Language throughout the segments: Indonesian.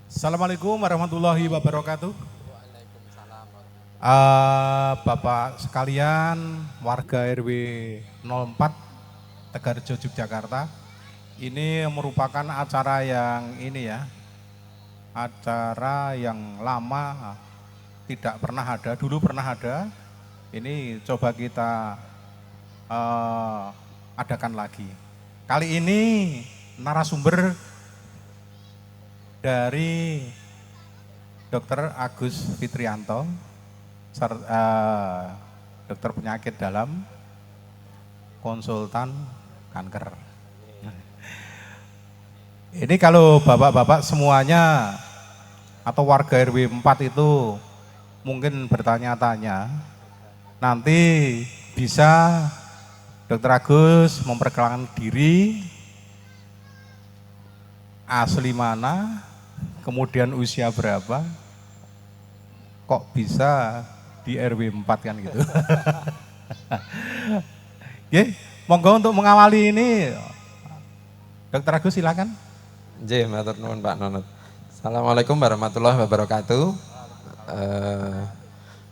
Assalamualaikum warahmatullahi wabarakatuh. Bapak sekalian, warga RW 04 Tegarjo Yogyakarta, ini merupakan acara yang acara yang lama tidak pernah ada, dulu pernah ada, ini coba kita adakan lagi. Kali ini narasumber dari Dr. Agus Fitrianto, dokter penyakit dalam, konsultan kanker. Ini kalau bapak-bapak semuanya atau warga RW 4 itu mungkin bertanya-tanya, nanti bisa Dr. Agus memperkenalkan diri, asli mana, kemudian usia berapa, kok bisa di RW 4 kan gitu. Oke, monggo untuk mengawali ini, Dr. Agus silakan. Matur nuwun Pak Nonot. Assalamualaikum warahmatullahi wabarakatuh.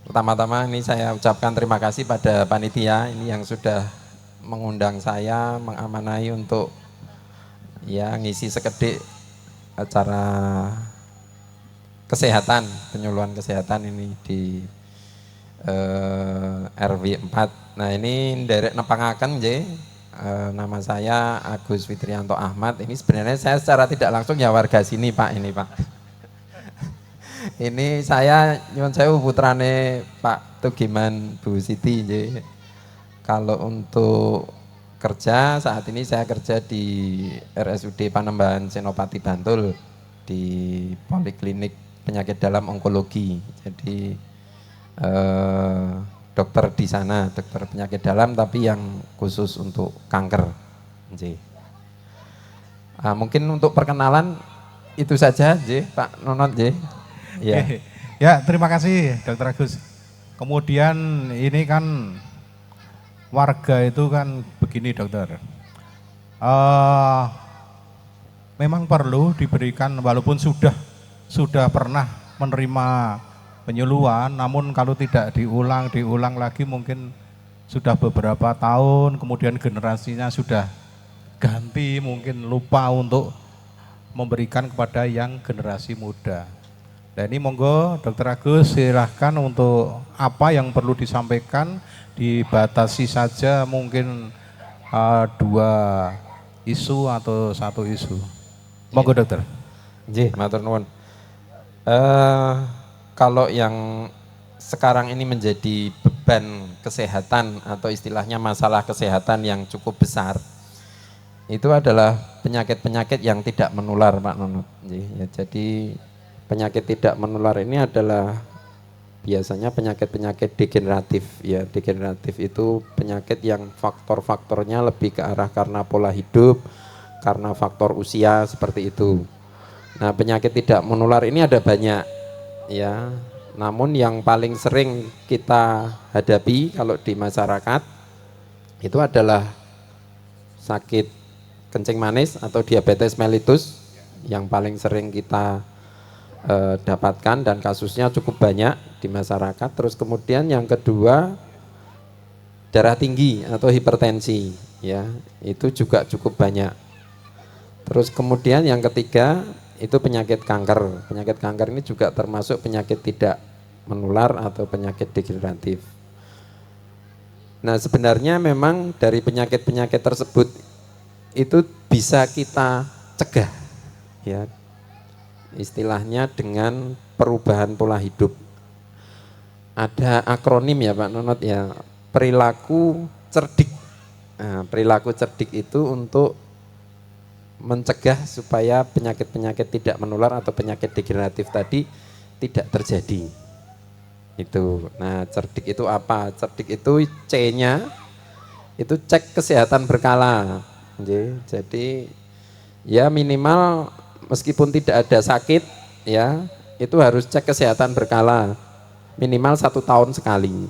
Pertama-tama ini saya ucapkan terima kasih pada panitia ini yang sudah mengundang saya, mengamanai untuk ngisi sekedik acara kesehatan, penyuluhan kesehatan ini di RW 4. Nah ini nderek nepangaken nama saya Agus Fitrianto Ahmad. Ini sebenarnya saya secara tidak langsung ya warga sini Pak, ini Pak. Ini saya nyuwun sewu putrane Pak Tugiman Bu Siti. Kalau untuk kerja saat ini saya kerja di RSUD Panembahan Senopati Bantul di Poliklinik Penyakit Dalam Onkologi. Jadi dokter di sana, dokter penyakit dalam tapi yang khusus untuk kanker. Mungkin untuk perkenalan itu saja, Pak Nonot. Ya. Ya, terima kasih Dr. Agus. Kemudian ini kan warga itu kan begini dokter, memang perlu diberikan walaupun sudah pernah menerima penyuluhan, namun kalau tidak diulang lagi mungkin sudah beberapa tahun, kemudian generasinya sudah ganti, mungkin lupa untuk memberikan kepada yang generasi muda. Dan ini monggo Dr. Agus silahkan untuk apa yang perlu disampaikan, dibatasi saja mungkin 2 isu atau 1 isu. Monggo dokter. Matur nuwun. Kalau yang sekarang ini menjadi beban kesehatan atau istilahnya masalah kesehatan yang cukup besar, itu adalah penyakit-penyakit yang tidak menular Pak Nonot. Jadi penyakit tidak menular ini adalah biasanya penyakit-penyakit degeneratif. Degeneratif itu penyakit yang faktor-faktornya lebih ke arah karena pola hidup, karena faktor usia seperti itu. Nah, penyakit tidak menular ini ada banyak. Namun yang paling sering kita hadapi kalau di masyarakat itu adalah sakit kencing manis atau diabetes mellitus yang paling sering kita dapatkan dan kasusnya cukup banyak di masyarakat. Terus kemudian yang kedua darah tinggi atau hipertensi, itu juga cukup banyak. Terus kemudian yang ketiga itu penyakit kanker. Penyakit kanker ini juga termasuk penyakit tidak menular atau penyakit degeneratif. Nah, sebenarnya memang dari penyakit-penyakit tersebut itu bisa kita cegah, istilahnya dengan perubahan pola hidup. Ada akronim ya Pak Nonot perilaku cerdik. Nah, perilaku cerdik itu untuk mencegah supaya penyakit-penyakit tidak menular atau penyakit degeneratif tadi tidak terjadi. Itu. Nah, cerdik itu apa? Cerdik itu C-nya itu cek kesehatan berkala. Jadi minimal meskipun tidak ada sakit itu harus cek kesehatan berkala. Minimal 1 tahun sekali.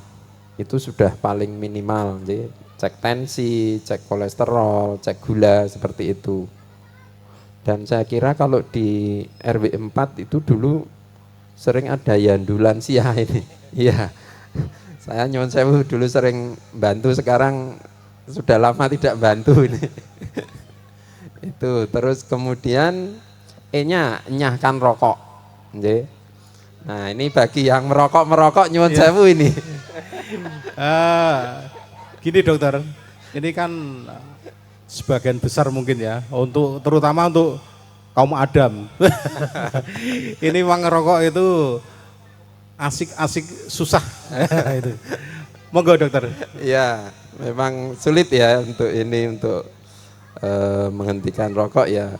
itu sudah paling minimal, nggih. Cek tensi, cek kolesterol, cek gula seperti itu. Dan saya kira kalau di RW 4 itu dulu sering ada yandu lansia ini. Iya. Saya nyuwun sewu dulu sering bantu, sekarang sudah lama tidak bantu ini. Itu terus kemudian E-nya nyahkan rokok. Nggih. Nah, ini bagi yang merokok nyuwun sewu ini. Gini dokter, ini kan sebagian besar mungkin ya, terutama untuk kaum Adam. Ini memang ngerokok itu asik-asik susah. Itu. Monggo dokter. Ya, memang sulit ya untuk menghentikan rokok ya.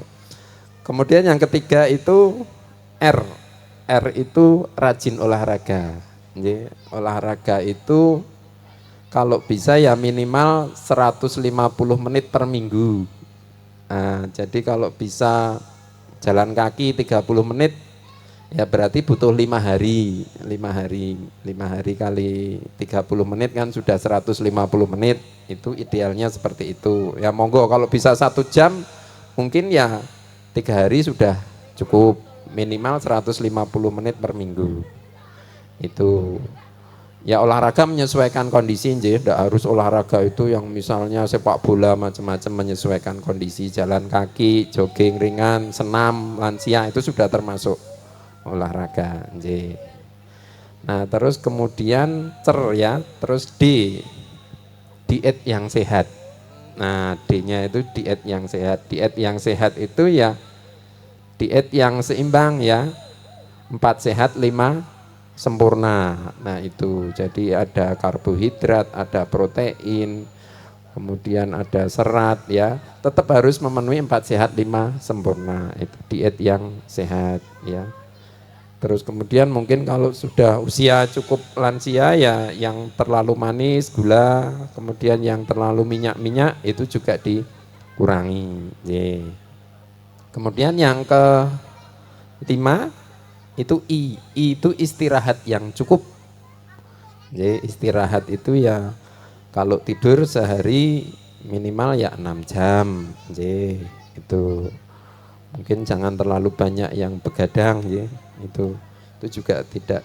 Kemudian yang ketiga itu R. R itu rajin olahraga. Olahraga itu kalau bisa ya minimal 150 menit per minggu. Nah, jadi kalau bisa jalan kaki 30 menit ya berarti butuh 5 hari. 5 hari kali 30 menit kan sudah 150 menit. Itu idealnya seperti itu. Ya monggo kalau bisa 1 jam mungkin ya 3 hari sudah cukup, minimal 150 menit per minggu. Itu ya olahraga menyesuaikan kondisi, tidak harus olahraga itu yang misalnya sepak bola macam-macam, menyesuaikan kondisi, jalan kaki, jogging ringan, senam lansia itu sudah termasuk olahraga. Nah terus kemudian terus D, diet yang sehat. Nah D-nya itu diet yang sehat. Diet yang sehat itu ya diet yang seimbang ya, 4 sehat 5 sempurna. Nah itu jadi ada karbohidrat, ada protein, kemudian ada serat ya. Tetap harus memenuhi 4 sehat 5 sempurna. Itu diet yang sehat ya. Terus kemudian mungkin kalau sudah usia cukup lansia ya yang terlalu manis, gula, kemudian yang terlalu minyak-minyak itu juga dikurangi. Kemudian yang kelima itu I itu istirahat yang cukup. Jadi istirahat itu ya kalau tidur sehari minimal ya 6 jam. Jadi itu mungkin jangan terlalu banyak yang begadang ya. Itu juga tidak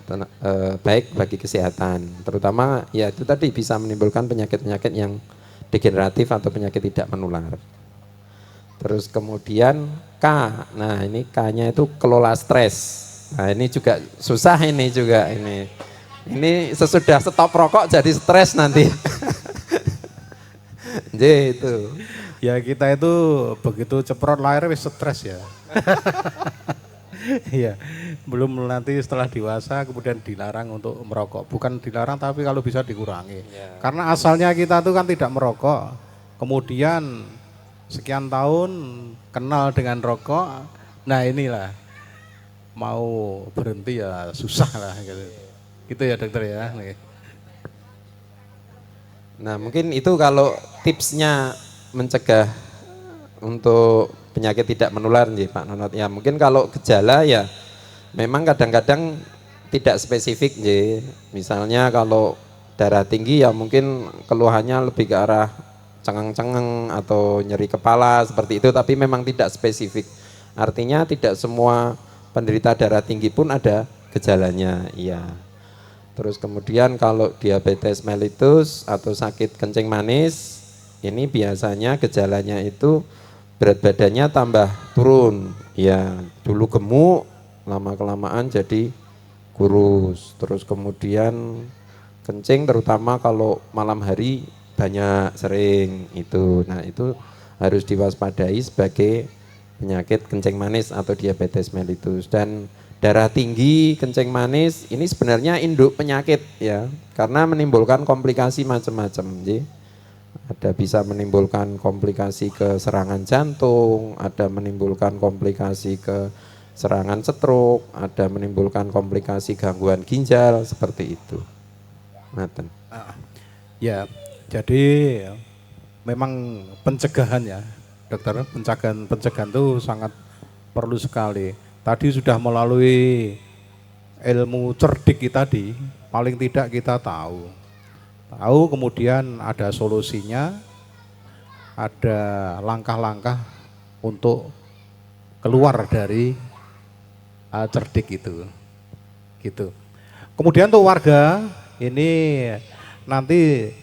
baik bagi kesehatan. Terutama ya itu tadi bisa menimbulkan penyakit-penyakit yang degeneratif atau penyakit tidak menular. Terus kemudian K. Nah, ini K-nya itu kelola stres. Nah ini juga susah ini juga ini. Ini sesudah stop rokok jadi stres nanti. Jadi itu. Ya kita itu begitu ceprot lahir wis stres ya. Iya, belum nanti setelah dewasa kemudian dilarang untuk merokok. Bukan dilarang tapi kalau bisa dikurangi. Ya. Karena asalnya kita itu kan tidak merokok. Kemudian sekian tahun kenal dengan rokok. Nah inilah mau berhenti ya susah lah gitu. Gitu ya dokter ya. Nah mungkin itu kalau tipsnya mencegah untuk penyakit tidak menular nih Pak Nonot. Ya mungkin kalau gejala ya memang kadang-kadang tidak spesifik nih. Misalnya kalau darah tinggi ya mungkin keluhannya lebih ke arah cengeng-cengeng atau nyeri kepala seperti itu, tapi memang tidak spesifik. Artinya tidak semua penderita darah tinggi pun ada gejalanya, iya. Terus kemudian kalau diabetes mellitus atau sakit kencing manis, ini biasanya gejalanya itu berat badannya tambah turun, ya. Dulu gemuk, lama-kelamaan jadi kurus. Terus kemudian kencing terutama kalau malam hari banyak sering itu. Nah itu harus diwaspadai sebagai penyakit kencing manis atau diabetes mellitus. Dan darah tinggi, kencing manis ini sebenarnya induk penyakit ya, karena menimbulkan komplikasi macam-macam. Ada bisa menimbulkan komplikasi ke serangan jantung, ada menimbulkan komplikasi ke serangan stroke, ada menimbulkan komplikasi gangguan ginjal seperti itu. Ngaten. Ya, jadi memang pencegahan ya, dokter, pencegahan itu sangat perlu sekali. Tadi sudah melalui ilmu cerdik tadi, paling tidak kita tahu tahu, kemudian ada solusinya, ada langkah-langkah untuk keluar dari cerdik itu. Gitu. Kemudian untuk warga ini nanti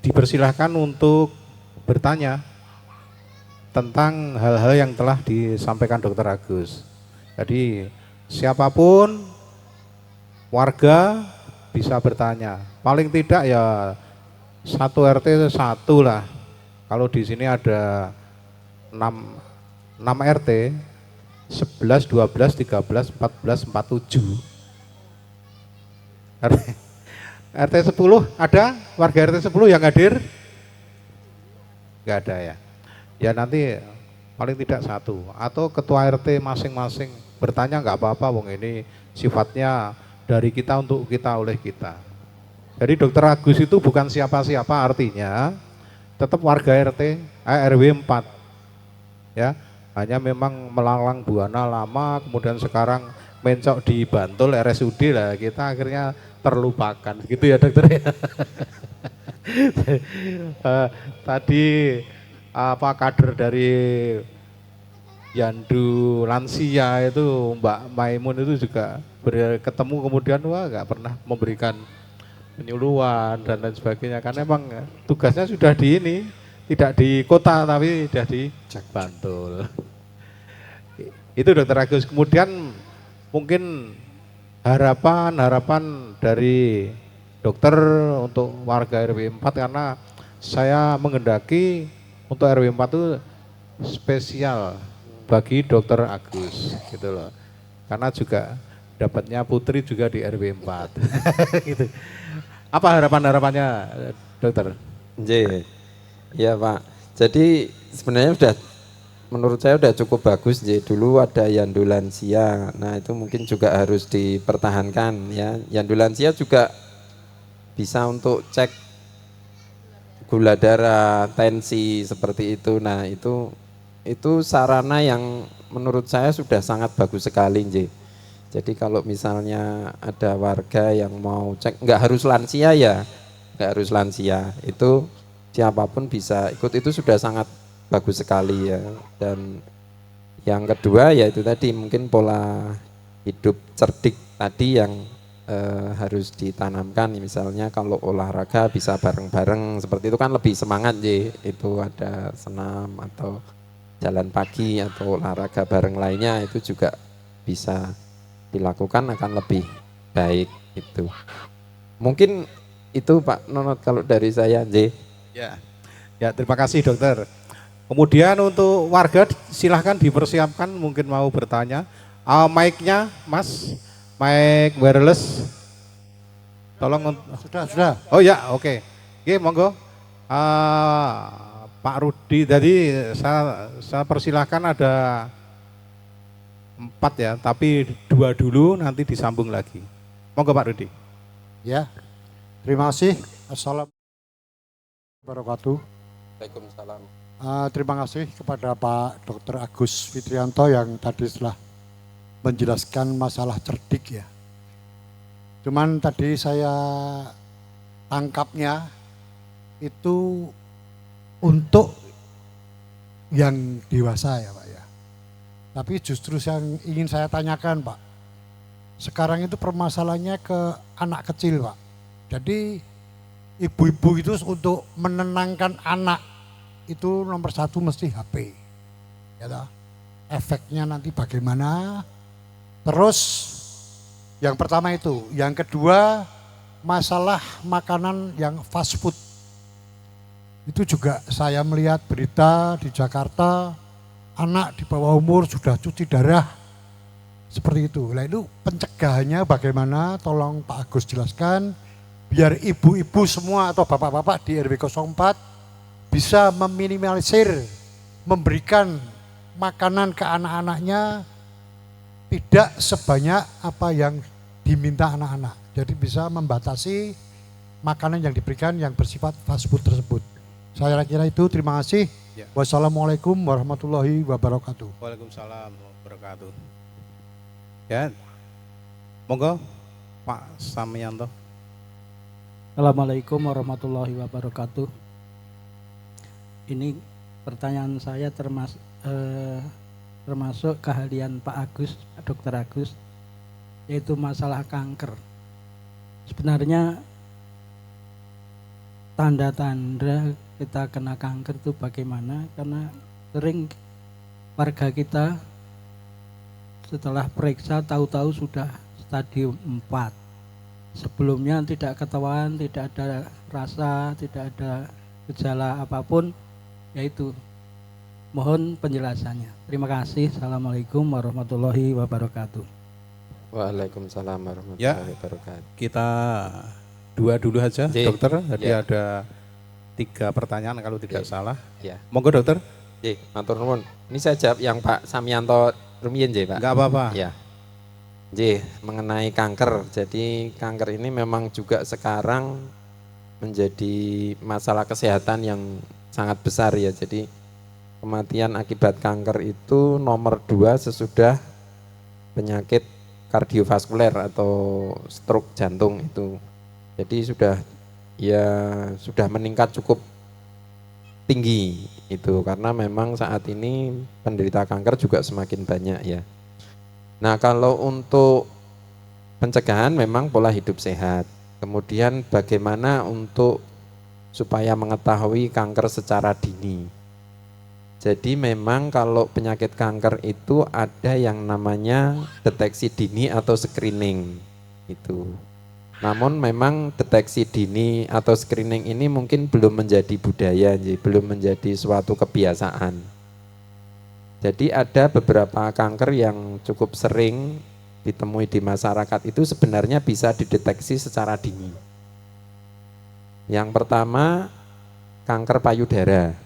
dipersilahkan untuk bertanya tentang hal-hal yang telah disampaikan Dokter Agus. Jadi siapapun warga bisa bertanya. Paling tidak ya satu RT satu lah. Kalau di sini ada 6 RT, 11, 12, 13, 14, 47. RT 10 ada? Warga RT 10 yang hadir? Enggak ada ya. Ya nanti paling tidak satu. Atau ketua RT masing-masing bertanya, enggak apa-apa, wong ini sifatnya dari kita untuk kita, oleh kita. Jadi Dokter Agus itu bukan siapa-siapa, artinya tetap warga RW 4. Ya, hanya memang melalang buana lama, kemudian sekarang mencok di Bantul RSUD lah, kita akhirnya terlupakan gitu ya dokter ya. Tadi apa kader dari Yandu Lansia itu Mbak Maimun itu juga ketemu, kemudian wah nggak pernah memberikan penyuluhan dan lain sebagainya, karena emang tugasnya sudah di ini, tidak di kota tapi sudah di Bantul. Itu Dokter Agus. Kemudian mungkin harapan dari dokter untuk warga RW 4, karena saya menghendaki untuk RW 4 itu spesial bagi Dokter Agus gitu loh. Karena juga dapatnya putri juga di RW 4. Gitu. Apa harapan-harapannya dokter? Iya Pak. Jadi sebenarnya menurut saya udah cukup bagus. Dulu ada Yandu Lansia, nah itu mungkin juga harus dipertahankan ya. Yandu Lansia juga bisa untuk cek gula darah, tensi seperti itu. Nah itu sarana yang menurut saya sudah sangat bagus sekali. Jadi kalau misalnya ada warga yang mau cek, nggak harus lansia ya, nggak harus lansia, itu siapapun bisa ikut, itu sudah sangat bagus sekali ya. Dan yang kedua ya itu tadi mungkin pola hidup cerdik tadi yang harus ditanamkan. Misalnya kalau olahraga bisa bareng-bareng seperti itu kan lebih semangat itu ada senam atau jalan pagi atau olahraga bareng lainnya, itu juga bisa dilakukan, akan lebih baik itu. Mungkin itu Pak Nonot kalau dari saya Ya terima kasih dokter. Kemudian untuk warga silahkan dipersiapkan, mungkin mau bertanya. Mic-nya Mas, mic wireless. Tolong. Sudah. Oh ya, oke. Oke, monggo. Pak Rudi, tadi saya persilahkan, ada 4 ya, tapi 2 dulu nanti disambung lagi. Monggo Pak Rudi. Ya, terima kasih. Assalamualaikum warahmatullahi wabarakatuh. Waalaikumsalam. Terima kasih kepada Pak Dr. Agus Fitrianto yang tadi telah menjelaskan masalah cerdik ya. Cuman tadi saya tangkapnya itu untuk yang dewasa ya Pak ya. Tapi justru yang ingin saya tanyakan Pak, sekarang itu permasalahannya ke anak kecil Pak. Jadi ibu-ibu itu untuk menenangkan anak itu nomor 1 mesti HP. Ya toh? Efeknya nanti bagaimana? Terus yang pertama itu, yang kedua masalah makanan yang fast food. Itu juga saya melihat berita di Jakarta, anak di bawah umur sudah cuci darah seperti itu. Nah itu pencegahannya bagaimana? Tolong Pak Agus jelaskan biar ibu-ibu semua atau bapak-bapak di RW 04 bisa meminimalisir memberikan makanan ke anak-anaknya tidak sebanyak apa yang diminta anak-anak. Jadi bisa membatasi makanan yang diberikan yang bersifat fast food tersebut. Saya kira itu, terima kasih. Ya. Wassalamualaikum warahmatullahi wabarakatuh. Waalaikumsalam warahmatullahi wabarakatuh. Ya, monggo Pak Samianto. Assalamualaikum warahmatullahi wabarakatuh. Ini pertanyaan saya termasuk keahlian Pak Agus, Dr. Agus, yaitu masalah kanker. Sebenarnya tanda-tanda kita kena kanker itu bagaimana? Karena sering warga kita setelah periksa tahu-tahu sudah stadium 4. Sebelumnya tidak ketahuan, tidak ada rasa, tidak ada gejala apapun, yaitu mohon penjelasannya. Terima kasih. Assalamualaikum warahmatullahi wabarakatuh. Waalaikumsalam warahmatullahi wabarakatuh. Kita dua dulu aja, J. dokter. Jadi Ya. ada 3 pertanyaan kalau tidak Oke. salah. Ya. Monggo dokter. Matur nuwun. Ini saya jawab yang Pak Samyanto Rumiyin, Pak. Enggak apa-apa. Ya. Mengenai kanker. Jadi kanker ini memang juga sekarang menjadi masalah kesehatan yang sangat besar ya. Jadi kematian akibat kanker itu nomor 2 sesudah penyakit kardiovaskuler atau stroke jantung itu. Jadi sudah meningkat cukup tinggi itu karena memang saat ini penderita kanker juga semakin banyak ya. Nah, kalau untuk pencegahan memang pola hidup sehat. Kemudian bagaimana untuk supaya mengetahui kanker secara dini. Jadi memang kalau penyakit kanker itu ada yang namanya deteksi dini atau screening itu. Namun memang deteksi dini atau screening ini mungkin belum menjadi budaya, belum menjadi suatu kebiasaan. Jadi ada beberapa kanker yang cukup sering ditemui di masyarakat itu sebenarnya bisa dideteksi secara dini. Yang pertama, kanker payudara.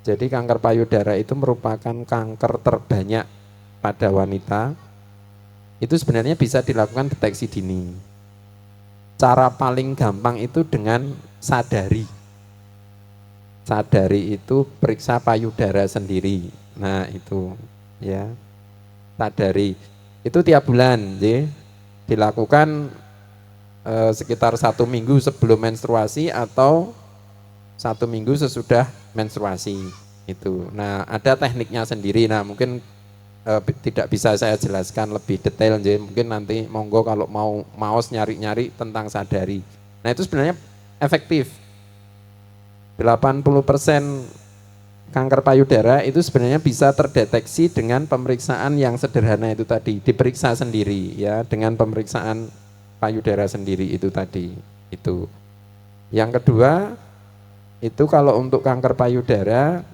Jadi kanker payudara itu merupakan kanker terbanyak pada wanita. Itu sebenarnya bisa dilakukan deteksi dini. Cara paling gampang itu dengan sadari. Sadari itu periksa payudara sendiri. Nah itu ya, sadari. Itu tiap bulan dilakukan sekitar 1 minggu sebelum menstruasi atau 1 minggu sesudah menstruasi itu. Nah ada tekniknya sendiri. Nah mungkin tidak bisa saya jelaskan lebih detail, mungkin nanti monggo kalau mau nyari-nyari tentang sadari. Nah itu sebenarnya efektif. 80% kanker payudara itu sebenarnya bisa terdeteksi dengan pemeriksaan yang sederhana itu tadi, diperiksa sendiri ya, dengan pemeriksaan payudara sendiri itu tadi. Itu. Yang kedua, itu kalau untuk kanker payudara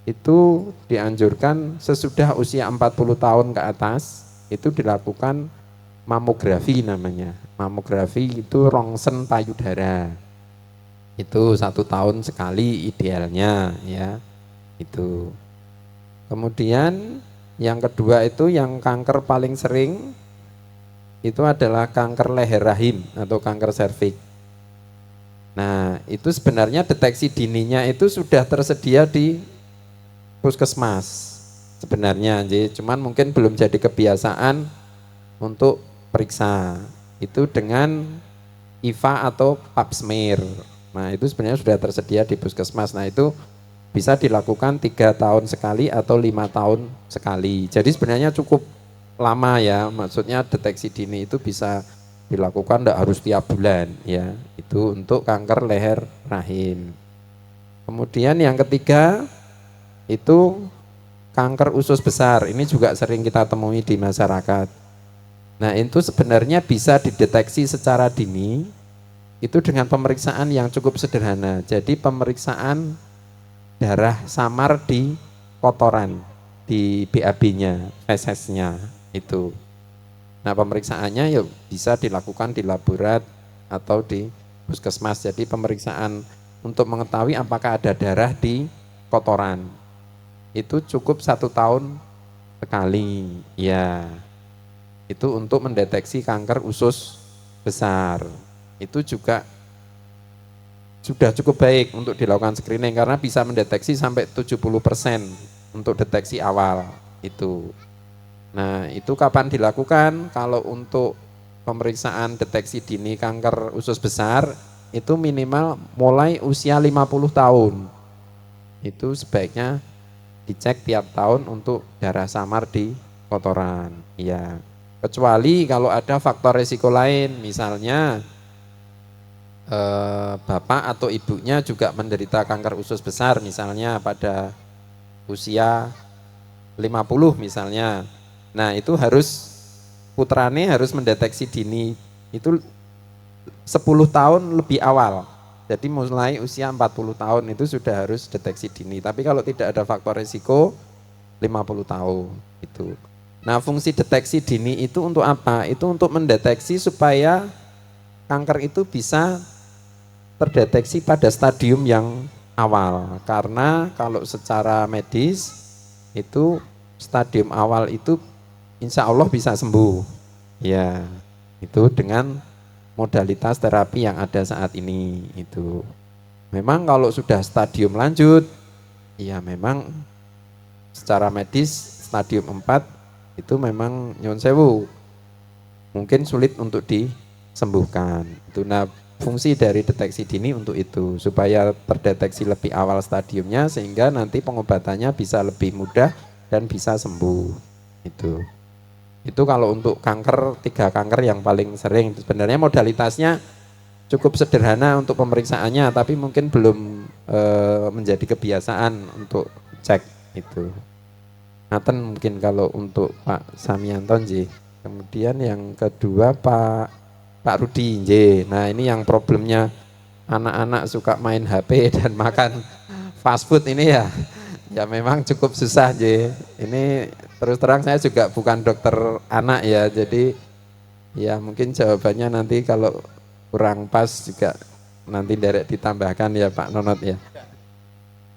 itu dianjurkan sesudah usia 40 tahun ke atas itu dilakukan mamografi namanya. Mamografi itu rongsen payudara. Itu 1 tahun sekali idealnya ya. Itu. Kemudian yang kedua itu yang kanker paling sering itu adalah kanker leher rahim atau kanker serviks. Nah, itu sebenarnya deteksi dininya itu sudah tersedia di puskesmas sebenarnya, cuman mungkin belum jadi kebiasaan untuk periksa. Itu dengan IVA atau pap smear. Nah itu sebenarnya sudah tersedia di puskesmas. Nah itu bisa dilakukan 3 tahun sekali atau 5 tahun sekali. Jadi sebenarnya cukup lama ya, maksudnya deteksi dini itu bisa dilakukan tidak harus tiap bulan ya. Itu untuk kanker leher rahim. Kemudian yang ketiga itu kanker usus besar. Ini juga sering kita temui di masyarakat. Nah itu sebenarnya bisa dideteksi secara dini itu dengan pemeriksaan yang cukup sederhana. Jadi pemeriksaan darah samar di kotoran, di BAB-nya, fesesnya itu. Nah pemeriksaannya ya bisa dilakukan di laborat atau di puskesmas. Jadi pemeriksaan untuk mengetahui apakah ada darah di kotoran itu cukup 1 tahun sekali. Ya, itu untuk mendeteksi kanker usus besar. Itu juga sudah cukup baik untuk dilakukan screening karena bisa mendeteksi sampai 70% untuk deteksi awal itu. Nah, itu kapan dilakukan? Kalau untuk pemeriksaan deteksi dini kanker usus besar itu minimal mulai usia 50 tahun. Itu sebaiknya dicek tiap tahun untuk darah samar di kotoran. Ya, kecuali kalau ada faktor risiko lain, misalnya bapak atau ibunya juga menderita kanker usus besar misalnya pada usia 50 misalnya. Nah, itu harus putrane harus mendeteksi dini itu 10 tahun lebih awal. Jadi mulai usia 40 tahun itu sudah harus deteksi dini. Tapi kalau tidak ada faktor risiko 50 tahun itu. Nah, fungsi deteksi dini itu untuk apa? Itu untuk mendeteksi supaya kanker itu bisa terdeteksi pada stadium yang awal. Karena kalau secara medis itu stadium awal itu insya Allah bisa sembuh. Ya, itu dengan modalitas terapi yang ada saat ini itu. Memang kalau sudah stadium lanjut, ya memang secara medis stadium 4 itu memang nyun sewu mungkin sulit untuk disembuhkan. Itu nah fungsi dari deteksi dini untuk itu supaya terdeteksi lebih awal stadiumnya sehingga nanti pengobatannya bisa lebih mudah dan bisa sembuh. Itu kalau untuk kanker, 3 kanker yang paling sering. Sebenarnya modalitasnya cukup sederhana untuk pemeriksaannya, tapi mungkin belum menjadi kebiasaan untuk cek itu. Ngaten mungkin kalau untuk Pak Samianton J. Kemudian yang kedua Pak Rudi J. Nah ini yang problemnya anak-anak suka main HP dan makan fast food ini ya memang cukup susah J. Ini terus terang saya juga bukan dokter anak ya, jadi ya mungkin jawabannya nanti kalau kurang pas juga nanti derek ditambahkan ya Pak Nonot ya.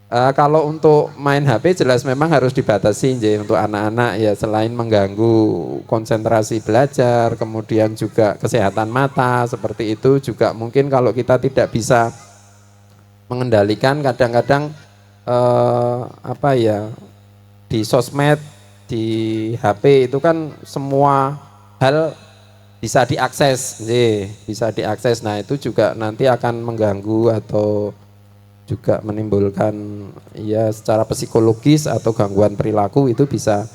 Kalau untuk main HP jelas memang harus dibatasi J, untuk anak-anak ya, selain mengganggu konsentrasi belajar, kemudian juga kesehatan mata seperti itu juga mungkin kalau kita tidak bisa mengendalikan kadang-kadang di sosmed, di HP itu kan semua hal bisa diakses, bisa diakses. Nah itu juga nanti akan mengganggu atau juga menimbulkan ya secara psikologis atau gangguan perilaku itu bisa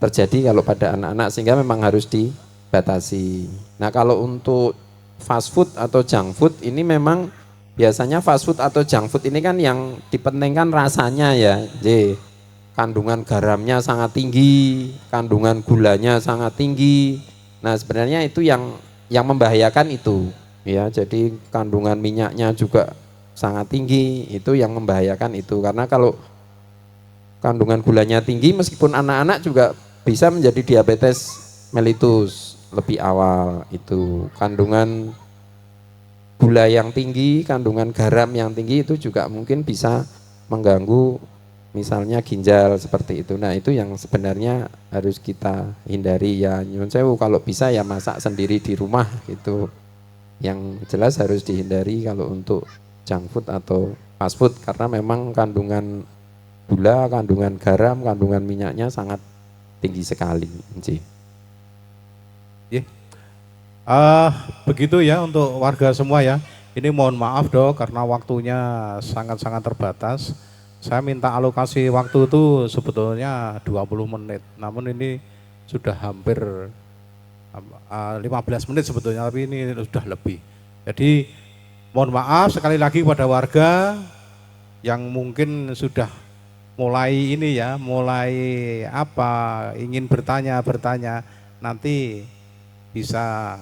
terjadi kalau pada anak-anak, sehingga memang harus dibatasi. Nah kalau untuk fast food atau junk food ini memang biasanya fast food atau junk food ini kan yang dipentingkan rasanya ya, kandungan garamnya sangat tinggi, kandungan gulanya sangat tinggi. Nah sebenarnya itu yang membahayakan itu ya, jadi kandungan minyaknya juga sangat tinggi, itu yang membahayakan itu. Karena kalau kandungan gulanya tinggi meskipun anak-anak juga bisa menjadi diabetes mellitus lebih awal. Itu kandungan gula yang tinggi, kandungan garam yang tinggi itu juga mungkin bisa mengganggu misalnya ginjal seperti itu. Nah itu yang sebenarnya harus kita hindari ya, nyun sewu kalau bisa ya masak sendiri di rumah gitu. Yang jelas harus dihindari kalau untuk junk food atau fast food, karena memang kandungan gula, kandungan garam, kandungan minyaknya sangat tinggi sekali. Begitu ya untuk warga semua ya. Ini mohon maaf Dok karena waktunya sangat-sangat terbatas. Saya minta alokasi waktu itu sebetulnya 20 menit. Namun ini sudah hampir 15 menit sebetulnya, tapi ini sudah lebih. Jadi mohon maaf sekali lagi kepada warga yang mungkin sudah mulai ini ya, mulai ingin bertanya, nanti bisa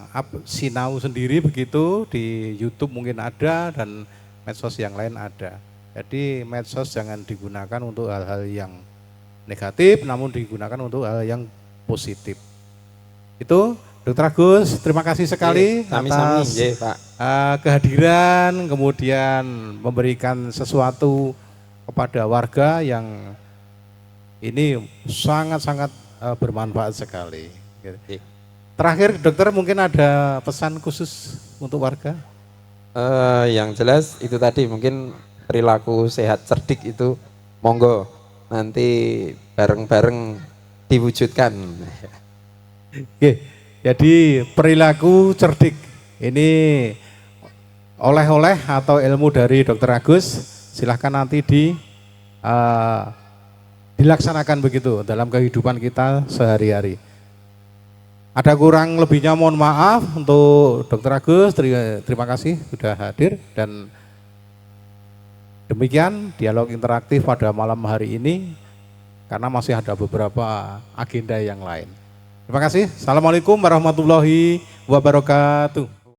sinau sendiri begitu, di YouTube mungkin ada dan medsos yang lain ada. Jadi medsos jangan digunakan untuk hal-hal yang negatif, namun digunakan untuk hal yang positif. Itu Dr. Agus, terima kasih sekali atas Pak. Kehadiran, kemudian memberikan sesuatu kepada warga yang ini sangat-sangat bermanfaat sekali. Terakhir dokter mungkin ada pesan khusus untuk warga? Yang jelas itu tadi mungkin perilaku sehat cerdik itu monggo nanti bareng-bareng diwujudkan. Oke, jadi perilaku cerdik ini oleh-oleh atau ilmu dari Dr. Agus, silahkan nanti dilaksanakan begitu dalam kehidupan kita sehari-hari. Ada kurang lebihnya mohon maaf untuk Dr. Agus, terima kasih sudah hadir, dan demikian dialog interaktif pada malam hari ini karena masih ada beberapa agenda yang lain. Terima kasih. Assalamualaikum warahmatullahi wabarakatuh.